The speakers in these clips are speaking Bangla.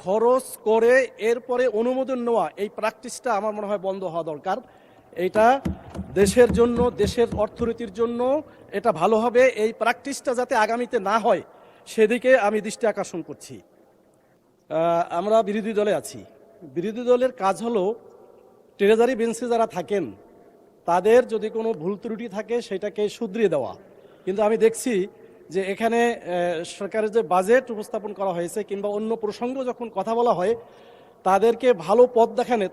খরচ করে এরপরে অনুমোদন নেওয়া, এই প্র্যাকটিসটা আমার মনে হয় বন্ধ হওয়া দরকার। এটা দেশের জন্য, দেশের অর্থনীতির জন্য এটা ভালো হবে। এই প্র্যাকটিসটা যাতে আগামীতে না হয় সেদিকে আমি দৃষ্টি আকর্ষণ করছি। আমরা বিরোধী দলে আছি। বিরোধী দলের কাজ হলো ট্রেজারি বেঞ্চে যারা থাকেন তাদের যদি কোনো ভুল ত্রুটি থাকে সেটাকে শুধরিয়ে দেওয়া। কিন্তু আমি দেখছি যে এখানে সরকারের যে বাজেট উপস্থাপন করা হয়েছে কিংবা অন্য প্রসঙ্গ যখন কথা বলা হয় তাদেরকে ভালো পথ দেখানে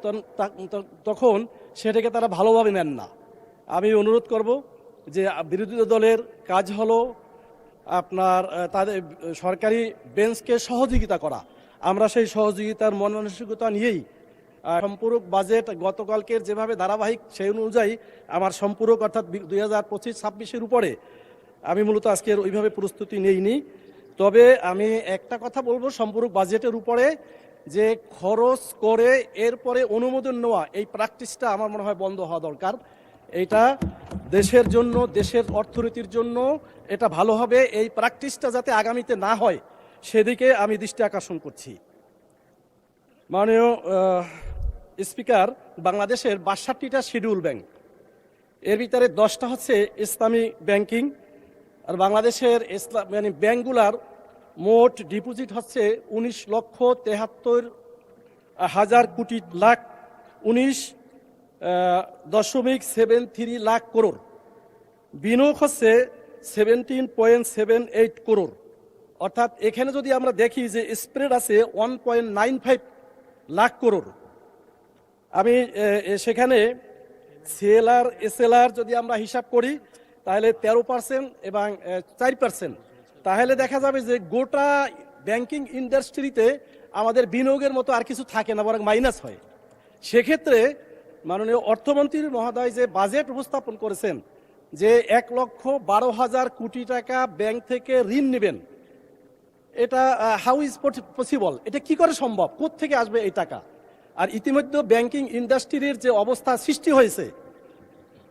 তখন সেটাকে তারা ভালোভাবে নেন না। আমি অনুরোধ করব যে বিরোধী দলের কাজ হলো আপনার তাদের সরকারি বেঞ্চকে সহযোগিতা করা। আমরা সেই সহযোগিতার মন মানসিকতা নিয়েই সম্পূরক বাজেট গতকালকের যেভাবে ধারাবাহিক সেই অনুযায়ী আমার সম্পূরক অর্থাৎ 2025-26-এর উপরে আমি মূলত আজকের ওইভাবে প্রস্তুতি নেইনি। তবে আমি একটা কথা বলবো সম্পূরক বাজেটের উপরে, যে খরচ করে এরপরে অনুমোদন নেওয়া, এই প্র্যাকটিসটা আমার মনে হয় বন্ধ হওয়া দরকার। এটা দেশের জন্য, দেশের অর্থনীতির জন্য এটা ভালো হবে। এই প্র্যাকটিসটা যাতে আগামীতে না হয় সেদিকে আমি দৃষ্টি আকর্ষণ করছি। মাননীয় স্পিকার, বাংলাদেশের 62টা শিডিউল ব্যাংক, এর ভিতরে 10টা হচ্ছে ইসলামী ব্যাংকিং। আর বাংলাদেশের মানে ব্যাংকগুলার মোট ডিপোজিট হচ্ছে 19,73,000,19.73 লাখ করোড়। বিনিয়োগ হচ্ছে 17.78 করোড়। অর্থাৎ এখানে যদি আমরা দেখি যে স্প্রেড আছে 1.95 লাখ করোড়। আমি সেখানে সিএলআর এসএলআর যদি আমরা হিসাব করি তাহলে 13% এবং 4%, তাহলে দেখা যাবে যে গোটা ব্যাংকিং ইন্ডাস্ট্রিতে আমাদের বিনিয়োগের মতো আর কিছু থাকে না, বরং মাইনাস হয়। সেক্ষেত্রে মাননীয় অর্থমন্ত্রী মহোদয় যে বাজেট উপস্থাপন করেছেন যে 1,12,000 কোটি টাকা ব্যাংক থেকে ঋণ নেবেন, এটা হাউ ইজ পসিবল? এটা কি করে সম্ভব? কোত্থেকে আসবে এই টাকা? আর ইতিমধ্যে ব্যাংকিং ইন্ডাস্ট্রির যে অবস্থা সৃষ্টি হয়েছে,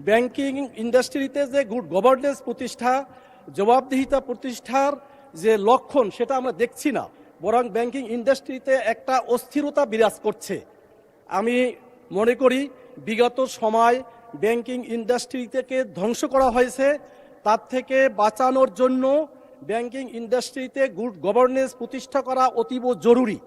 ব্যাংকিং ইন্ডাস্ট্রিতে যে গুড গভর্নেন্স প্রতিষ্ঠা, জবাবদিহিতা প্রতিষ্ঠার যে লক্ষণ সেটা আমরা দেখছি না, বরং ব্যাংকিং ইন্ডাস্ট্রিতে একটা অস্থিরতা বিরাজ করছে। আমি মনে করি বিগত সময় ব্যাংকিং ইন্ডাস্ট্রি থেকে ধ্বংস করা হয়েছে, তার থেকে বাঁচানোর জন্য ব্যাংকিং ইন্ডাস্ট্রিতে গুড গভর্নেন্স প্রতিষ্ঠা করা অতীব জরুরি।